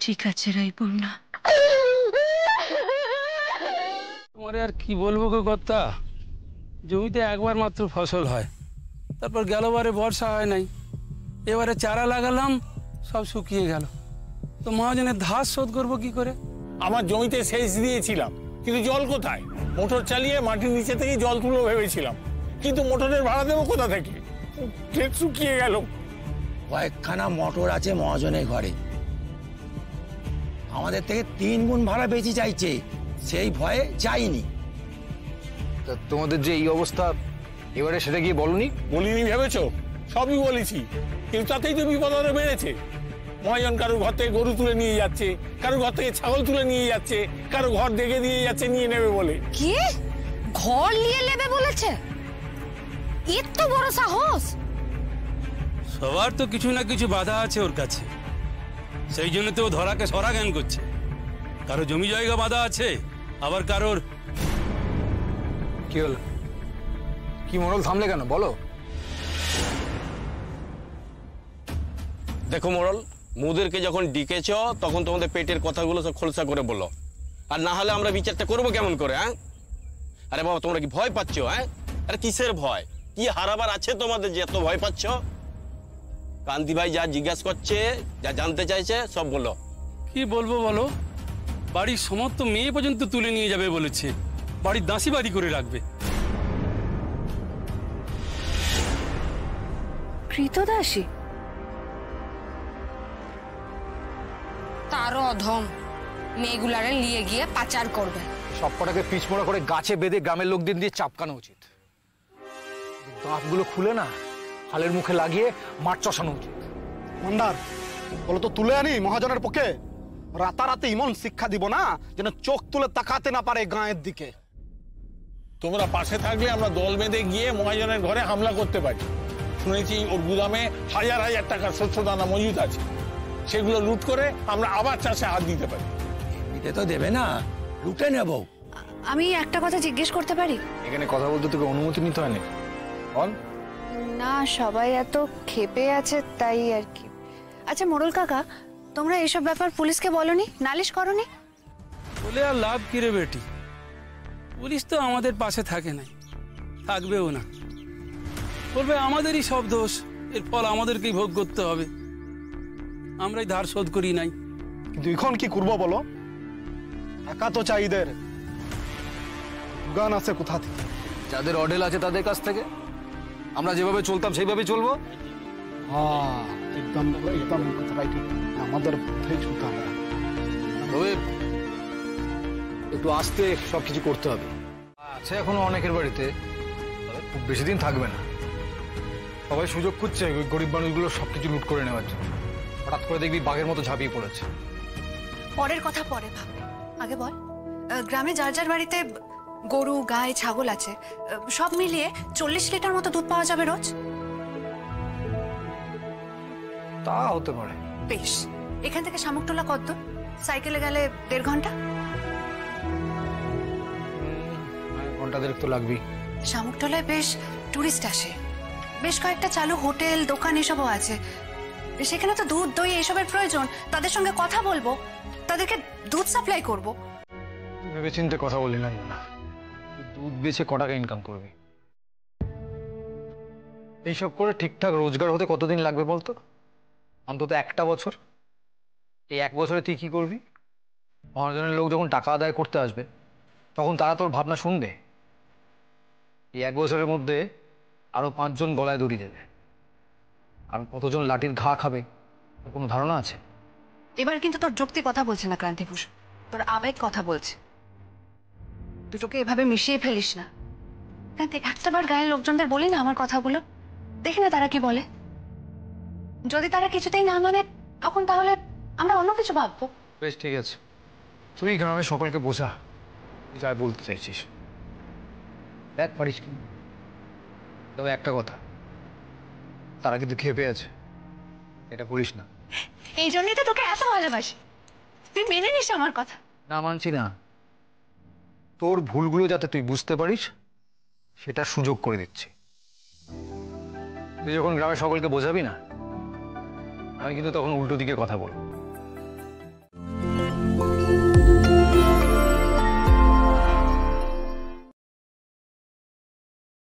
ঠিক আছে রায়পূর্ণা। তোমারে আর কি বলবো গো কর্তা, জমিতে একবার মাত্র ফসল হয়, তারপর গেলবারে বর্ষা হয় নাই, এবারে চারা লাগালাম সব শুকিয়ে গেল, তো মহাজনের ধার শোধ করবো কি করে? আমার জমিতে সেচ দিয়েছিলাম, কিন্তু জল কোথায়? মোটর চালিয়ে মাটির নিচে থেকে জল তুলো ভেবেছিলাম, কিন্তু মোটরের ভাড়া দেবো কোথা থেকে? ক্ষেত শুকিয়ে গেল। কয়েকখানা মোটর আছে মহাজনের ঘরে, আমাদের থেকে 3 গুণ ভাড়া বেশি চাইছে, সেই ভয়ে যাইনি। তোমাদের যে এই অবস্থা, এবারে সেটা গিয়ে বলনি? বলিনি ভেবেছো? সবই বলেছি, কিন্তু তাতেই তো বিপদ আরো বেড়েছে। মহাজন কারোর ঘর থেকে গরু তুলে নিয়ে যাচ্ছে, কারোর ঘর থেকে ছাগল তুলে নিয়ে যাচ্ছে, কারো ঘর দেখে দিয়ে যাচ্ছে নিয়ে নেবে বলে। কি ঘর নিয়ে নেবে বলেছে? এত বড় সাহস! সবার তো কিছু না কিছু বাধা আছে ওর কাছে, সেই জন্য তো ও ধরাকে সরা জ্ঞান করছে। কারো জমি জায়গা বাধা আছে, আবার কারোর। কি হলো? কি মোড়ল, থামলে কেন? বলো। দেখো মোড়ল, মুদেরকে যখন ডিকেছ তখন তোমাদের পেটের কথাগুলো সব খোলসা করে বলো, আর না হলে আমরা বিচারটা করবো কেমন করে? হ্যাঁ আরে বাবা, তোমরা কি ভয় পাচ্ছ? হ্যাঁ আরে কিসের ভয়? কি হারাবার আছে তোমাদের যে এত ভয় পাচ্ছ? কান্তি ভাই যা জিজ্ঞাসা করছে, যা জানতে চাইছে সব বলো। কি বলবো বলো? বাড়ির সমস্ত মেয়ে পর্যন্ত তুলে নিয়ে যাবে বলেছে, বাড়ির দাসী বাড়ি করে রাখবে। কৃতদাসী? তারও অধম, মেয়েগুলারে নিয়ে গিয়ে পাচার করবে। সব কটাকে পিছমোড়া করে গাছে বেঁধে গ্রামের লোকদের দিয়ে চাপকানো উচিত। দাঁতগুলো খুলে না হালের মুখে লাগিয়ে মাঠ চষানো উচিত। মন্দার বলো তো, তুলে আনি মহাজনের পক্ষে? রাতারাতি ইমন শিক্ষা দিব না যেন চোখ তুলে তাকাতে না পারে গায়ের দিকে। তোমরা পাশে থাকলে আমরা দল বেঁধে গিয়ে মহাজনের ঘরে হামলা করতে পারি। শুনেছি ওর গুদামে হাজার হাজার টাকার শস্য দানা মজুদ আছে, সেগুলো লুট করে আমরা আবার চাষে হাত দিতে পারি। এমনিতে তো দেবে না, লুটে নেব। আমি একটা কথা জিজ্ঞেস করতে পারি? এখানে কথা বলতে তোকে অনুমতি নিতে হয়নি। বল। না, সবাই এত ক্ষেপে আছে তাই আর কি। আচ্ছা মোড়ল কাকা, তোমরা এসব ব্যাপার পুলিশকে বলনি, নালিশ করনি? বলে আর লাভ কি রে বেটি? পুলিশ তো আমাদের পাশে থাকে নাই, থাকবেও না। বলবে আমাদেরই সব দোষ, এর ফল আমাদেরকেই ভোগ করতে হবে, আমরাই ধার শোধ করি নাই। কিন্তু এখন কি করবো বলো? টাকা তো চাই এদের, গান আছে কোথা থেকে? যাদের অডেল আছে তাদের কাছ থেকে। আমরা যেভাবে চলতাম সেইভাবে চলবো। হ্যাঁ, একদম একদম কথাটাই ঠিক। আমাদের পথে চলতে হবে। তবে একটু আস্তে সবকিছু করতে হবে। আছে এখনো অনেকের বাড়িতে, তবে খুব বেশি দিন থাকবে না। সবাই সুযোগ খুঁজছে ওই গরিব মানুষগুলো সবকিছু লুট করে নেওয়ার জন্য। হঠাৎ করে দেখবি বাঘের মতো ঝাঁপিয়ে পড়েছে। পরের কথা পরে ভাব, আগে বল, গ্রামে যার যার বাড়িতে গরু গায়ে ছাগল আছে, সব মিলিয়ে 40 লিটার মতো দুধ পাওয়া যাবে রোজ? তা হতে পারে। বেশ, এখান থেকে শামুকটোলা কত দূর? সাইকেলে গেলে 1.5 ঘন্টা। ঘন্টা দেড়েক তো লাগবেই। শামুকটোলায় বেশ টুরিস্ট আসে, বেশ কয়েকটা চালু হোটেল দোকান এসবও আছে। সেখানে তো দুধ দই এসবের প্রয়োজন, তাদের সঙ্গে কথা বলবো, তাদেরকে দুধ সাপ্লাই করব। ভেবে চিন্তে কথা বলি না, দুধ বেচে ক টাকা ইনকাম করবি? এইসব করে ঠিকঠাক রোজগার হতে কতদিন লাগবে বলতো? অন্তত 1টা বছর। এই 1 বছরে তুই কি করবি? মহাজনের লোক যখন টাকা আদায় করতে আসবে তখন তারা তোর ভাবনা শুনবে। এই 1 বছরের মধ্যে আরো 5 জন গলায় দড়ি দেবে, আর কতজন লাঠির ঘা খাবে কোনো ধারণা আছে? এবার কিন্তু তোর যুক্তি কথা বলছে না ক্রান্তিভূষণ, তোর আবেগ কথা বলছে। দুটোকে এভাবে মিশিয়ে ফেলিস না। একটাবার গায়ের লোকজনদের বলি না আমার কথাগুলো, দেখি না তারা কি বলে। যদি তারা কিছুতেই না মানে তখন তাহলে আমরা অন্য কিছু ভাববো। বেশ, ঠিক আছে, তুই গ্রামের সকলকে বোঝা যা বলতে চাইছিস। দেখ পারিস কি। তবে একটা কথা, তারা কিন্তু খেপে আছে, এটা করিস না। এই জন্যই তো তোকে এত ভালোবাসি, তুই মেনে নিস আমার কথা। না মানছি না, তোর ভুলগুলো যাতে তুই বুঝতে পারিস সেটা সুযোগ করে দিচ্ছি। তুই যখন গ্রামের সকলকে বোঝাবি না, আমি কিন্তু তখন উল্টো দিকে কথা বলবো।